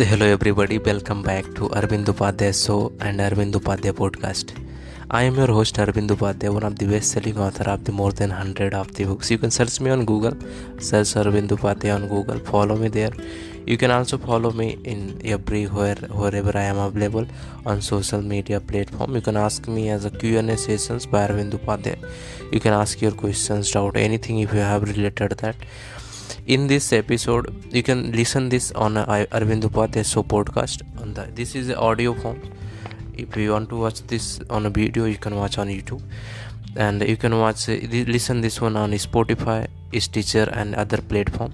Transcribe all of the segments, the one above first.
Hello everybody, welcome back to Arvind Upadhyay show and Arvind Upadhyay podcast. I am your host Arvind Upadhyay, one of the best-selling author of the more than 100 of the books. You can search me on Google, search Arvind Upadhyay on Google, follow me there. You can also follow me in wherever I am available on social media platform. You can ask me as a Q&A sessions by Arvind Upadhyay. You can ask your questions, doubt, anything if you have related that. In this episode, you can listen this on Arvind Upadhyay show podcast. This is the audio form. If you want to watch this on a video, you can watch on YouTube, and you can listen this one on Spotify, Stitcher, and other platform.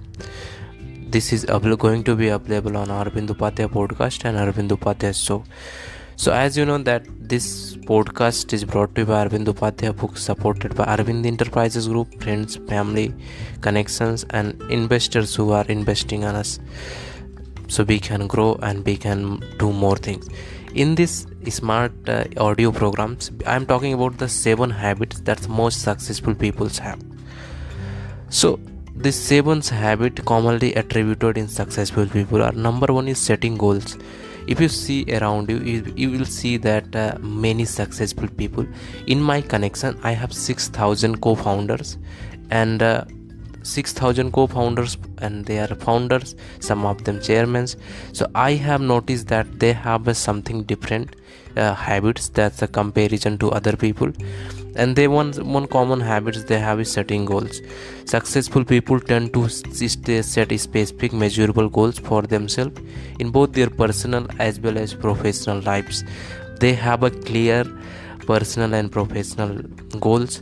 This is going to be available on Arvind Upadhyay podcast and Arvind Upadhyay show. So as you know that this podcast is brought to you by Arvind Upadhyay book, supported by Arvind Enterprises Group, friends, family, connections, and investors who are investing on us, so we can grow and we can do more things. In this smart audio programs, I am talking about the 7 habits that most successful people have. So these 7 habits commonly attributed in successful people are: number 1 is setting goals. If you see around you will see that many successful people. In my connection, I have 6,000 co-founders, and 6,000 co-founders, and they are founders, some of them chairmen. So I have noticed that they have something different habits, that's a comparison to other people. And they one common habits they have is setting goals. Successful people tend to set specific measurable goals for themselves in both their personal as well as professional lives. They have a clear personal and professional goals.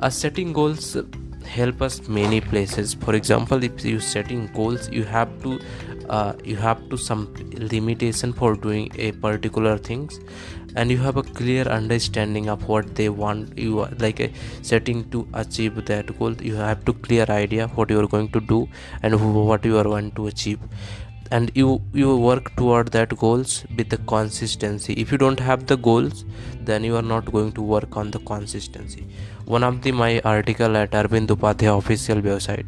Setting goals help us many places. For example, if you setting goals, you have to some limitation for doing a particular things, and you have a clear understanding of what they want. You are like a setting to achieve that goal. You have to clear idea what you are going to do and what you are going to achieve, and you work toward that goals with the consistency. If you don't have the goals, then you are not going to work on the consistency. One of my article at Arvind Upadhyay official website,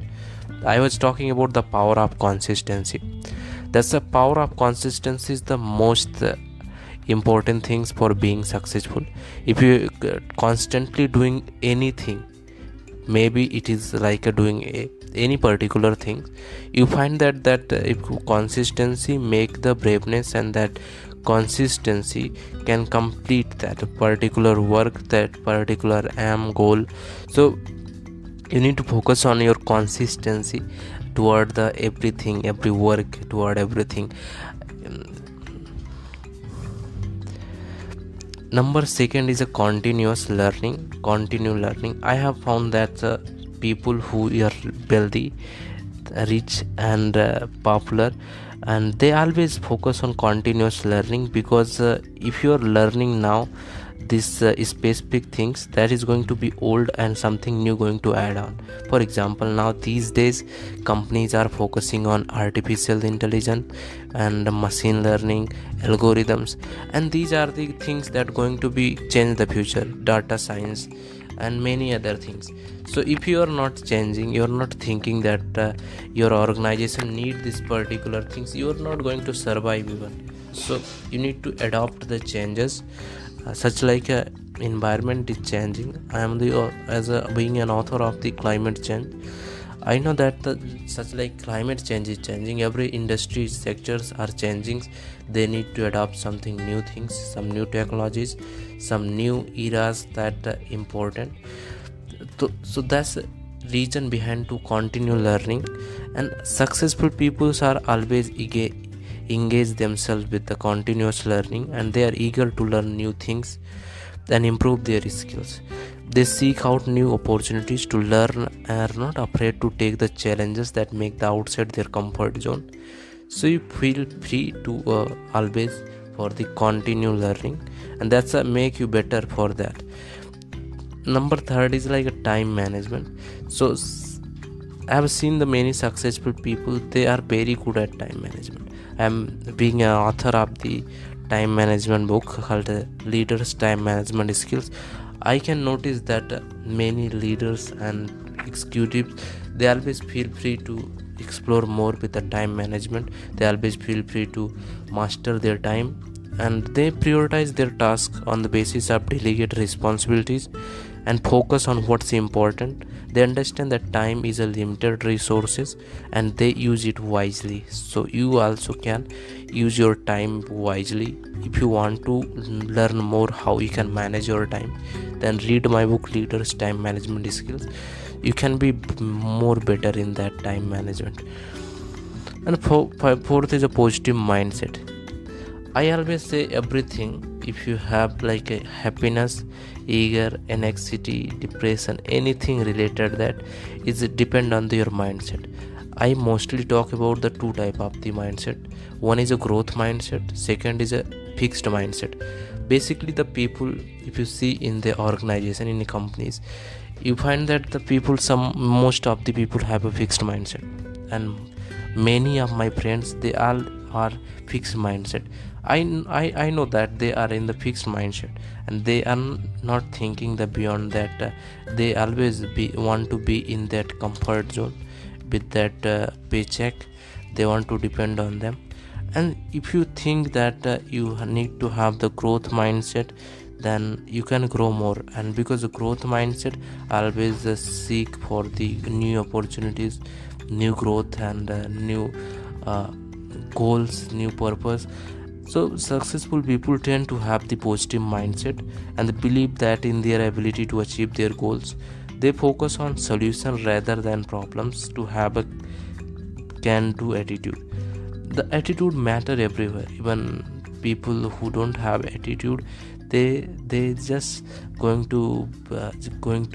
I was talking about the power of consistency. That's the power of consistency is the most important things for being successful. If you constantly doing anything, maybe it is like doing any particular thing, you find that if consistency make the braveness, and that consistency can complete that particular work, that particular aim goal. So you need to focus on your consistency toward the every work, toward everything. Number 2 is a continue learning. I have found that people who are wealthy, rich, and popular, and they always focus on continuous learning, because if you are learning now this specific things, that is going to be old and something new going to add on. For example, now these days companies are focusing on artificial intelligence and machine learning algorithms, and these are the things that going to be change the future, data science and many other things. So if you are not changing, you are not thinking that your organization need this particular things, you are not going to survive even. So you need to adopt the changes, such like environment is changing. I am being an author of the climate change, I know that such like climate change is changing. Every industry sectors are changing. They need to adopt something new things, some new technologies, some new eras that are important. So that's the reason behind to continue learning. And successful people are always engage themselves with the continuous learning, and they are eager to learn new things and improve their skills. They seek out new opportunities to learn and are not afraid to take the challenges that make the outside their comfort zone. So you feel free to always for the continue learning, and that's make you better for that. Number 3 is like a time management. So I have seen the many successful people, they are very good at time management. I am being an author of the time management book called Leaders Time Management Skills. I can notice that many leaders and executives, they always feel free to explore more with the time management. They always feel free to master their time, and they prioritize their tasks on the basis of delegate responsibilities and focus on what's important. They understand that time is a limited resources and they use it wisely. So you also can use your time wisely. If you want to learn more how you can manage your time, then read my book Leaders Time Management Skills. You can be more better in that time management. And fourth is a positive mindset. I always say everything, if you have like a happiness, eager, anxiety, depression, anything related, that is depend on your mindset. I mostly talk about the two type of the mindset. One is a growth mindset, second is a fixed mindset. Basically the people, if you see in the organization, in the companies, you find that the people, most of the people have a fixed mindset, and many of my friends, they all are fixed mindset. I know that they are in the fixed mindset and they are not thinking the beyond that. They always want to be in that comfort zone with that paycheck. They want to depend on them. And if you think that you need to have the growth mindset, then you can grow more. And because the growth mindset always seek for the new opportunities, new growth, and new goals, new purpose. So successful people tend to have the positive mindset and they believe that in their ability to achieve their goals. They focus on solutions rather than problems, to have a can-do attitude. The attitude matter everywhere. Even people who don't have attitude, they just going to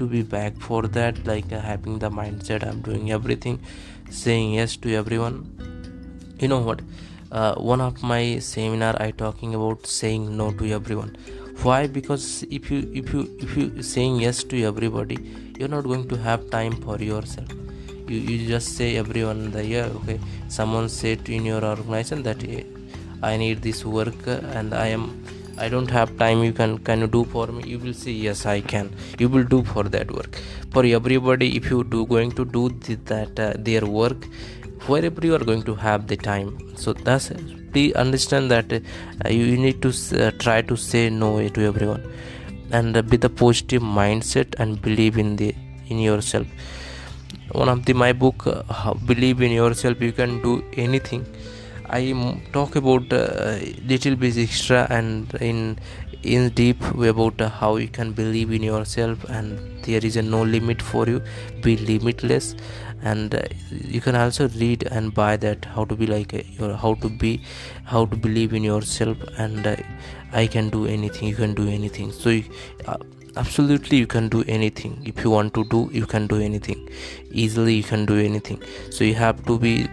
be back for that, like having the mindset, I'm doing everything, saying yes to everyone. You know what? One of my seminar, I talking about saying no to everyone. Why? Because if you saying yes to everybody, you're not going to have time for yourself. You just say everyone the okay, someone said in your organization that I need this work and I don't have time, you can you do for me? You will say yes, I can. You will do for that work for everybody. If you going to do their work, wherever you are going to have the time. So that's, please understand that you need to try to say no to everyone, and with a positive mindset and believe in yourself. One of my book, Believe in Yourself, You Can Do Anything, I talk about little bit extra and in deep way about how you can believe in yourself, and there is no limit for you. Be limitless. And you can also read and buy that, how to be how to believe in yourself, and I can do anything, you can do anything. So absolutely you can do anything. If you want to do, you can do anything easily, you can do anything. So you have to feel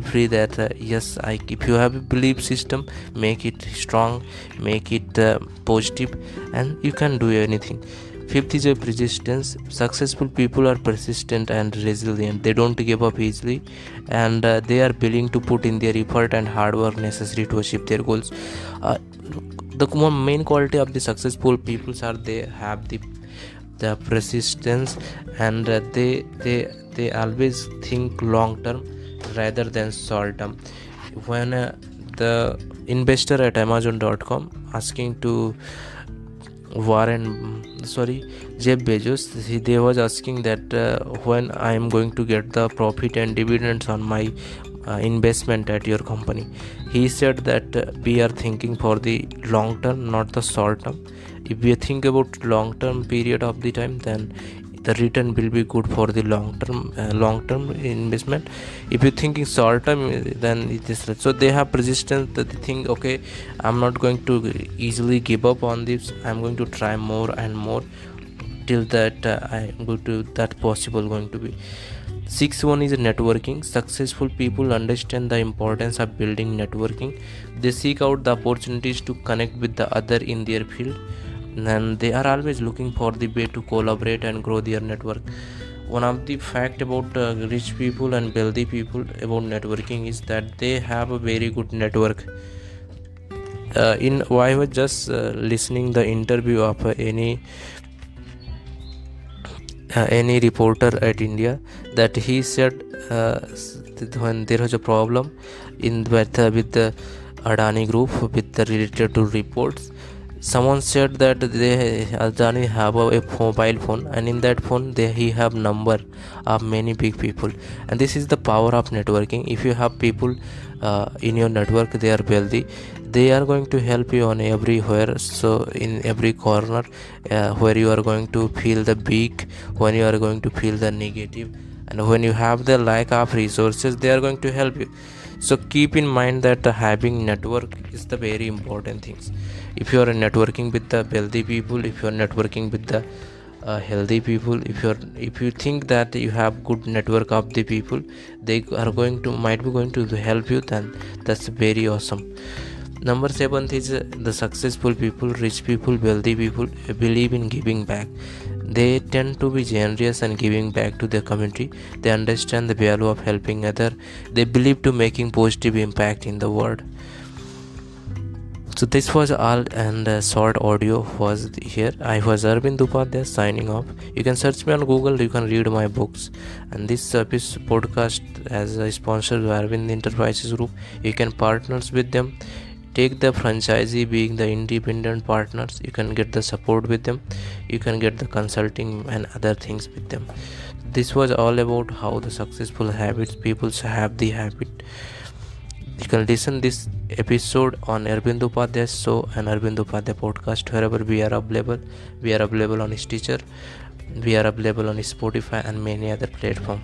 free that yes, if you have a belief system, make it strong, make it positive, and you can do anything. Fifth is a persistence. Successful people are persistent and resilient. They don't give up easily, and they are willing to put in their effort and hard work necessary to achieve their goals. The main quality of the successful people are they have the persistence, and they always think long term rather than short term. When the investor at Amazon.com asking to Jeff Bezos, they was asking that when I am going to get the profit and dividends on my investment at your company. He said that we are thinking for the long term, not the short term. If we think about long term period of the time, then the return will be good for the long term investment. If you're thinking short term, then it is. So they have persistence, that they think, okay, I'm not going to easily give up on this, I'm going to try more and more till that I'm going to that possible going to be. Sixth one is networking. Successful people understand the importance of building networking. They seek out the opportunities to connect with the other in their field, and they are always looking for the way to collaborate and grow their network. One of the fact about rich people and wealthy people about networking is that they have a very good network. I was just listening the interview of any reporter at India. that he said when there was a problem with the Adani group with the related to reports. Someone said that Adani have a mobile phone, and in that phone he have number of many big people, and this is the power of networking. If you have people in your network, they are wealthy, they are going to help you on everywhere. So in every corner where you are going to feel the big, when you are going to feel the negative, and when you have the lack of resources, they are going to help you. So keep in mind that having network is the very important things. If you are networking with the wealthy people, if you are networking with the healthy people, if you think that you have good network of the people, they are going to might be going to help you, then that's very awesome. Number 7 is the successful people, rich people, wealthy people believe in giving back. They tend to be generous and giving back to their community. They understand the value of helping others. They believe to making positive impact in the world. So this was all, and a short audio was here. I was Arvind Upadhyay signing off. You can search me on Google, you can read my books, and this podcast as a sponsor by Arvind Enterprises Group. You can partners with them. Take the franchisee being the independent partners. You can get the support with them. You can get the consulting and other things with them. This was all about how the successful habits people have the habit. You can listen this episode on Arvind Upadhyay show and Arvind Upadhyay podcast wherever we are available. We are available on Stitcher. We are available on Spotify and many other platforms.